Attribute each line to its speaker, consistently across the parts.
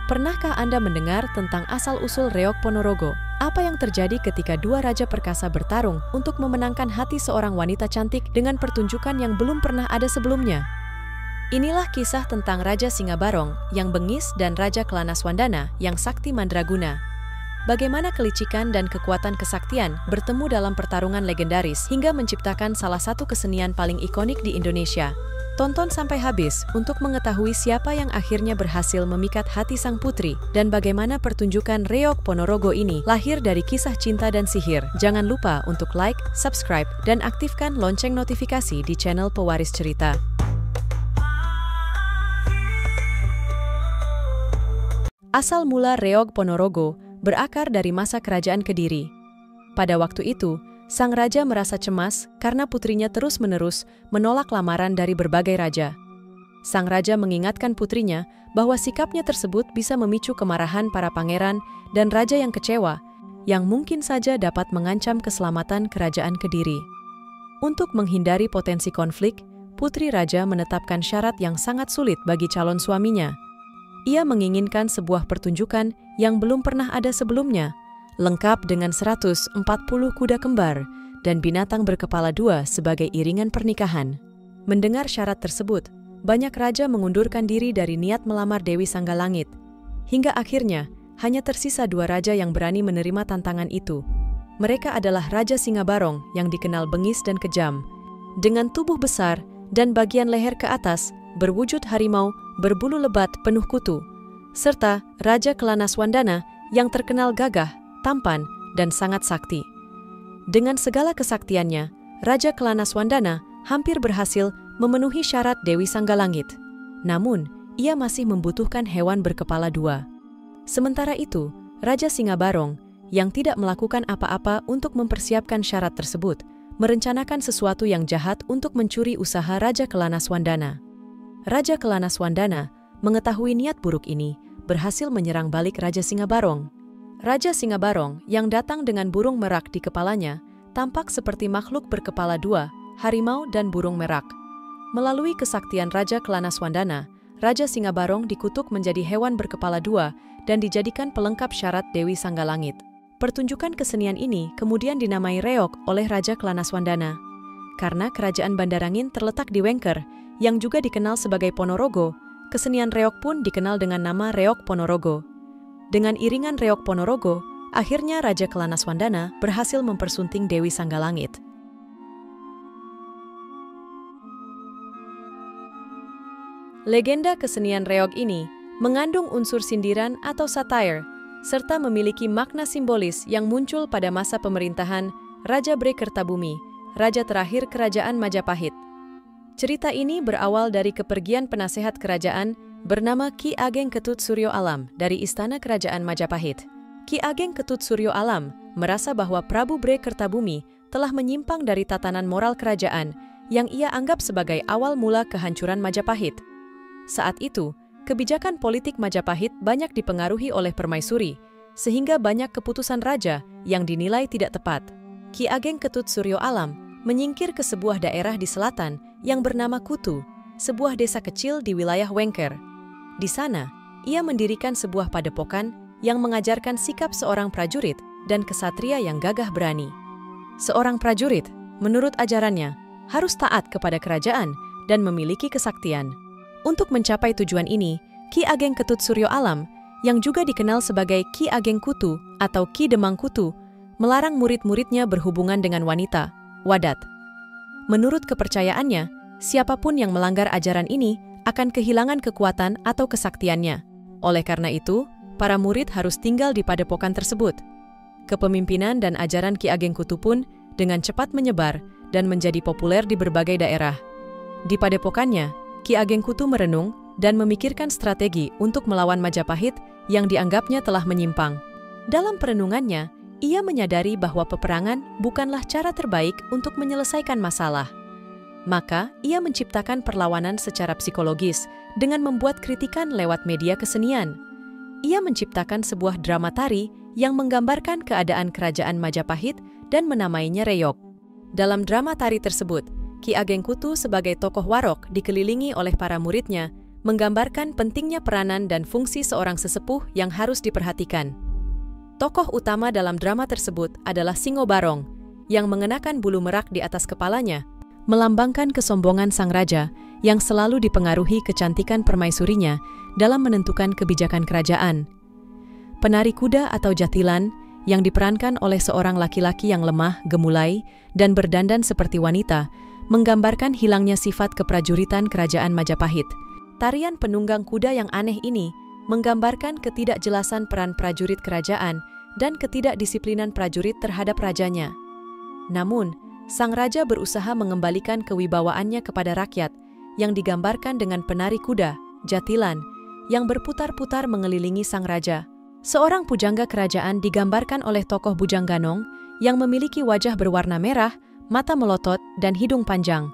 Speaker 1: Pernahkah Anda mendengar tentang asal-usul Reog Ponorogo? Apa yang terjadi ketika dua raja perkasa bertarung untuk memenangkan hati seorang wanita cantik dengan pertunjukan yang belum pernah ada sebelumnya? Inilah kisah tentang Raja Singabarong yang bengis dan Raja Kelanaswandana yang sakti mandraguna. Bagaimana kelicikan dan kekuatan kesaktian bertemu dalam pertarungan legendaris hingga menciptakan salah satu kesenian paling ikonik di Indonesia. Tonton sampai habis untuk mengetahui siapa yang akhirnya berhasil memikat hati sang putri dan bagaimana pertunjukan Reog Ponorogo ini lahir dari kisah cinta dan sihir. Jangan lupa untuk like, subscribe, dan aktifkan lonceng notifikasi di channel Pewaris Cerita. Asal mula Reog Ponorogo berakar dari masa kerajaan Kediri. Pada waktu itu, sang raja merasa cemas karena putrinya terus-menerus menolak lamaran dari berbagai raja. Sang raja mengingatkan putrinya bahwa sikapnya tersebut bisa memicu kemarahan para pangeran dan raja yang kecewa, yang mungkin saja dapat mengancam keselamatan kerajaan Kediri. Untuk menghindari potensi konflik, putri raja menetapkan syarat yang sangat sulit bagi calon suaminya. Ia menginginkan sebuah pertunjukan yang belum pernah ada sebelumnya, lengkap dengan 140 kuda kembar dan binatang berkepala dua sebagai iringan pernikahan. Mendengar syarat tersebut, banyak raja mengundurkan diri dari niat melamar Dewi Sanggalangit. Hingga akhirnya, hanya tersisa dua raja yang berani menerima tantangan itu. Mereka adalah Raja Singabarong yang dikenal bengis dan kejam. Dengan tubuh besar dan bagian leher ke atas, berwujud harimau, berbulu lebat penuh kutu, serta Raja Kelanaswandana yang terkenal gagah, tampan, dan sangat sakti. Dengan segala kesaktiannya, Raja Kelanaswandana hampir berhasil memenuhi syarat Dewi Sanggalangit. Namun, ia masih membutuhkan hewan berkepala dua. Sementara itu, Raja Singabarong, yang tidak melakukan apa-apa untuk mempersiapkan syarat tersebut, merencanakan sesuatu yang jahat untuk mencuri usaha Raja Kelanaswandana. Raja Kelanaswandana mengetahui niat buruk ini, berhasil menyerang balik Raja Singabarong. Raja Singabarong yang datang dengan burung merak di kepalanya tampak seperti makhluk berkepala dua, harimau dan burung merak. Melalui kesaktian Raja Kelanaswandana, Raja Singabarong dikutuk menjadi hewan berkepala dua dan dijadikan pelengkap syarat Dewi Sanggalangit. Pertunjukan kesenian ini kemudian dinamai Reog oleh Raja Kelanaswandana. Karena kerajaan Bandarangin terletak di Wengker, yang juga dikenal sebagai Ponorogo, kesenian Reog pun dikenal dengan nama Reog Ponorogo. Dengan iringan Reog Ponorogo, akhirnya Raja Kelanaswandana berhasil mempersunting Dewi Sanggalangit. Legenda kesenian Reog ini mengandung unsur sindiran atau satire, serta memiliki makna simbolis yang muncul pada masa pemerintahan Raja Bre Kertabumi, raja terakhir Kerajaan Majapahit. Cerita ini berawal dari kepergian penasehat kerajaan bernama Ki Ageng Ketut Suryo Alam dari Istana Kerajaan Majapahit. Ki Ageng Ketut Suryo Alam merasa bahwa Prabu Bre Kertabumi telah menyimpang dari tatanan moral kerajaan yang ia anggap sebagai awal mula kehancuran Majapahit. Saat itu, kebijakan politik Majapahit banyak dipengaruhi oleh permaisuri, sehingga banyak keputusan raja yang dinilai tidak tepat. Ki Ageng Ketut Suryo Alam menyingkir ke sebuah daerah di selatan yang bernama Kutu, sebuah desa kecil di wilayah Wengker. Di sana, ia mendirikan sebuah padepokan yang mengajarkan sikap seorang prajurit dan kesatria yang gagah berani. Seorang prajurit, menurut ajarannya, harus taat kepada kerajaan dan memiliki kesaktian. Untuk mencapai tujuan ini, Ki Ageng Ketut Suryo Alam, yang juga dikenal sebagai Ki Ageng Kutu atau Ki Demang Kutu, melarang murid-muridnya berhubungan dengan wanita, wadat. Menurut kepercayaannya, siapapun yang melanggar ajaran ini akan kehilangan kekuatan atau kesaktiannya. Oleh karena itu, para murid harus tinggal di padepokan tersebut. Kepemimpinan dan ajaran Ki Ageng Kutu pun dengan cepat menyebar dan menjadi populer di berbagai daerah. Di padepokannya, Ki Ageng Kutu merenung dan memikirkan strategi untuk melawan Majapahit yang dianggapnya telah menyimpang. Dalam perenungannya, ia menyadari bahwa peperangan bukanlah cara terbaik untuk menyelesaikan masalah. Maka, ia menciptakan perlawanan secara psikologis dengan membuat kritikan lewat media kesenian. Ia menciptakan sebuah drama tari yang menggambarkan keadaan kerajaan Majapahit dan menamainya Reog. Dalam drama tari tersebut, Ki Ageng Kutu sebagai tokoh warok dikelilingi oleh para muridnya, menggambarkan pentingnya peranan dan fungsi seorang sesepuh yang harus diperhatikan. Tokoh utama dalam drama tersebut adalah Singo Barong, yang mengenakan bulu merak di atas kepalanya, melambangkan kesombongan sang raja yang selalu dipengaruhi kecantikan permaisurinya dalam menentukan kebijakan kerajaan. Penari kuda atau jatilan, yang diperankan oleh seorang laki-laki yang lemah, gemulai, dan berdandan seperti wanita, menggambarkan hilangnya sifat keprajuritan kerajaan Majapahit. Tarian penunggang kuda yang aneh ini menggambarkan ketidakjelasan peran prajurit kerajaan dan ketidakdisiplinan prajurit terhadap rajanya. Namun, sang raja berusaha mengembalikan kewibawaannya kepada rakyat yang digambarkan dengan penari kuda, jatilan, yang berputar-putar mengelilingi sang raja. Seorang pujangga kerajaan digambarkan oleh tokoh Bujang Ganong yang memiliki wajah berwarna merah, mata melotot, dan hidung panjang.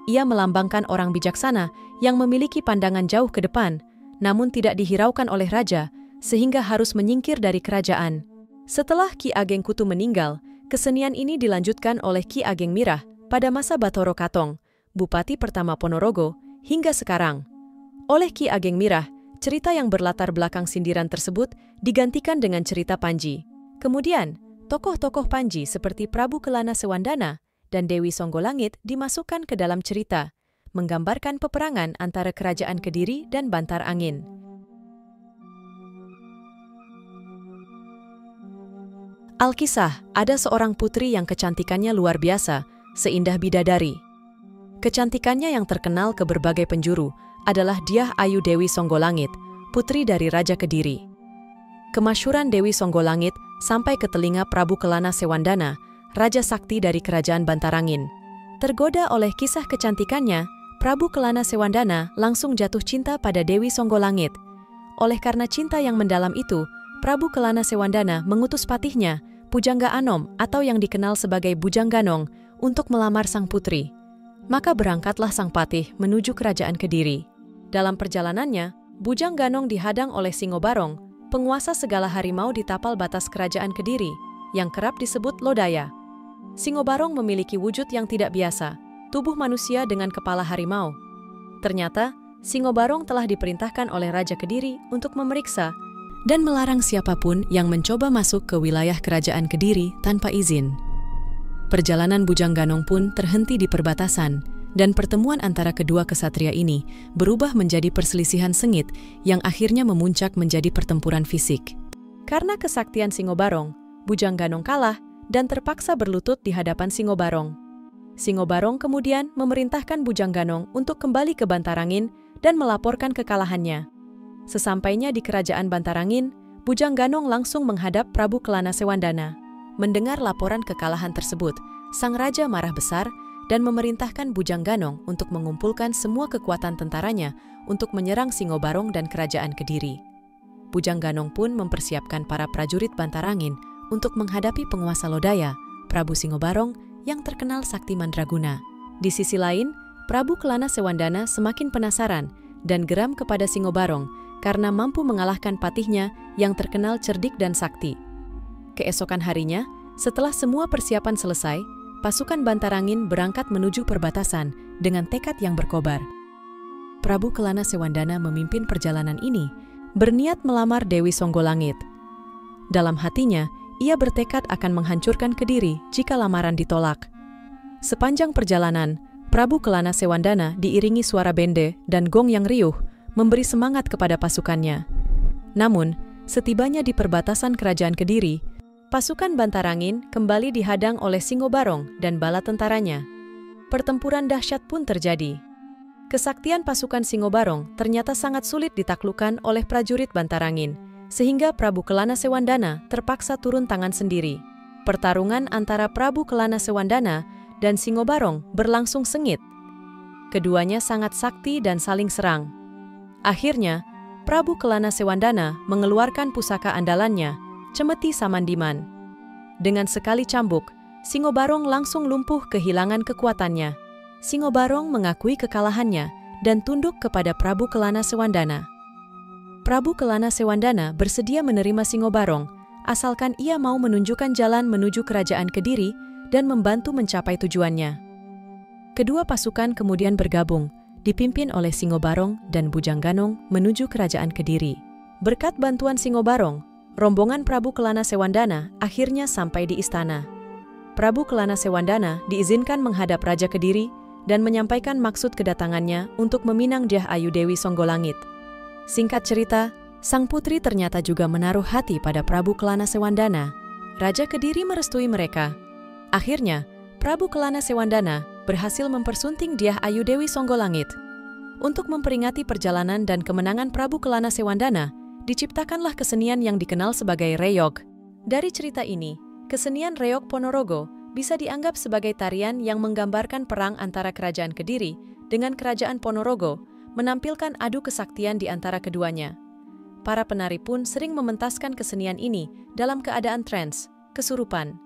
Speaker 1: Ia melambangkan orang bijaksana yang memiliki pandangan jauh ke depan, namun tidak dihiraukan oleh raja, sehingga harus menyingkir dari kerajaan. Setelah Ki Ageng Kutu meninggal, kesenian ini dilanjutkan oleh Ki Ageng Mirah pada masa Bathara Katong, Bupati pertama Ponorogo, hingga sekarang. Oleh Ki Ageng Mirah, cerita yang berlatar belakang sindiran tersebut digantikan dengan cerita Panji. Kemudian, tokoh-tokoh Panji seperti Prabu Kelana Sewandana dan Dewi Songgolangit dimasukkan ke dalam cerita, menggambarkan peperangan antara Kerajaan Kediri dan Bantar Angin. Alkisah, ada seorang putri yang kecantikannya luar biasa, seindah bidadari. Kecantikannya yang terkenal ke berbagai penjuru adalah Dyah Ayu Dewi Songgolangit, putri dari Raja Kediri. Kemasyhuran Dewi Songgolangit sampai ke telinga Prabu Kelana Sewandana, Raja Sakti dari Kerajaan Bantarangin. Tergoda oleh kisah kecantikannya, Prabu Kelana Sewandana langsung jatuh cinta pada Dewi Songgolangit. Oleh karena cinta yang mendalam itu, Prabu Kelana Sewandana mengutus patihnya, Pujangga Anom atau yang dikenal sebagai Bujang Ganong, untuk melamar sang putri. Maka berangkatlah sang patih menuju Kerajaan Kediri. Dalam perjalanannya, Bujang Ganong dihadang oleh Singo Barong, penguasa segala harimau di tapal batas Kerajaan Kediri, yang kerap disebut Lodaya. Singo Barong memiliki wujud yang tidak biasa, tubuh manusia dengan kepala harimau. Ternyata, Singo Barong telah diperintahkan oleh Raja Kediri untuk memeriksa dan melarang siapapun yang mencoba masuk ke wilayah Kerajaan Kediri tanpa izin. Perjalanan Bujang Ganong pun terhenti di perbatasan, dan pertemuan antara kedua kesatria ini berubah menjadi perselisihan sengit yang akhirnya memuncak menjadi pertempuran fisik. Karena kesaktian Singo Barong, Bujang Ganong kalah dan terpaksa berlutut di hadapan Singo Barong. Singo Barong kemudian memerintahkan Bujang Ganong untuk kembali ke Bantarangin dan melaporkan kekalahannya. Sesampainya di Kerajaan Bantarangin, Bujang Ganong langsung menghadap Prabu Kelana Sewandana. Mendengar laporan kekalahan tersebut, sang raja marah besar dan memerintahkan Bujang Ganong untuk mengumpulkan semua kekuatan tentaranya untuk menyerang Singo Barong dan Kerajaan Kediri. Bujang Ganong pun mempersiapkan para prajurit Bantarangin untuk menghadapi penguasa Lodaya, Prabu Singo Barong, yang terkenal sakti mandraguna. Di sisi lain, Prabu Kelana Sewandana semakin penasaran dan geram kepada Singo Barong karena mampu mengalahkan patihnya yang terkenal cerdik dan sakti. Keesokan harinya, setelah semua persiapan selesai, pasukan Bantarangin berangkat menuju perbatasan dengan tekad yang berkobar. Prabu Kelana Sewandana memimpin perjalanan ini, berniat melamar Dewi Songgolangit. Dalam hatinya, ia bertekad akan menghancurkan Kediri jika lamaran ditolak. Sepanjang perjalanan, Prabu Kelana Sewandana diiringi suara bende dan gong yang riuh, memberi semangat kepada pasukannya. Namun, setibanya di perbatasan Kerajaan Kediri, pasukan Bantarangin kembali dihadang oleh Singo Barong dan bala tentaranya. Pertempuran dahsyat pun terjadi. Kesaktian pasukan Singo Barong ternyata sangat sulit ditaklukkan oleh prajurit Bantarangin, sehingga Prabu Kelana Sewandana terpaksa turun tangan sendiri. Pertarungan antara Prabu Kelana Sewandana dan Singo Barong berlangsung sengit. Keduanya sangat sakti dan saling serang. Akhirnya, Prabu Kelana Sewandana mengeluarkan pusaka andalannya, Cemeti Samandiman. Dengan sekali cambuk, Singo Barong langsung lumpuh kehilangan kekuatannya. Singo Barong mengakui kekalahannya dan tunduk kepada Prabu Kelana Sewandana. Prabu Kelana Sewandana bersedia menerima Singo Barong, asalkan ia mau menunjukkan jalan menuju Kerajaan Kediri dan membantu mencapai tujuannya. Kedua pasukan kemudian bergabung dipimpin oleh Singobarong dan Bujangganong menuju kerajaan Kediri. Berkat bantuan Singobarong, rombongan Prabu Kelana Sewandana akhirnya sampai di istana. Prabu Kelana Sewandana diizinkan menghadap Raja Kediri dan menyampaikan maksud kedatangannya untuk meminang Dyah Ayu Dewi Songgolangit. Singkat cerita, sang putri ternyata juga menaruh hati pada Prabu Kelana Sewandana. Raja Kediri merestui mereka. Akhirnya, Prabu Kelana Sewandana berhasil mempersunting Dyah Ayu Dewi Songgolangit. Untuk memperingati perjalanan dan kemenangan Prabu Kelana Sewandana, diciptakanlah kesenian yang dikenal sebagai reyog. Dari cerita ini, kesenian Reog Ponorogo bisa dianggap sebagai tarian yang menggambarkan perang antara Kerajaan Kediri dengan Kerajaan Ponorogo, menampilkan adu kesaktian di antara keduanya. Para penari pun sering mementaskan kesenian ini dalam keadaan trans, kesurupan,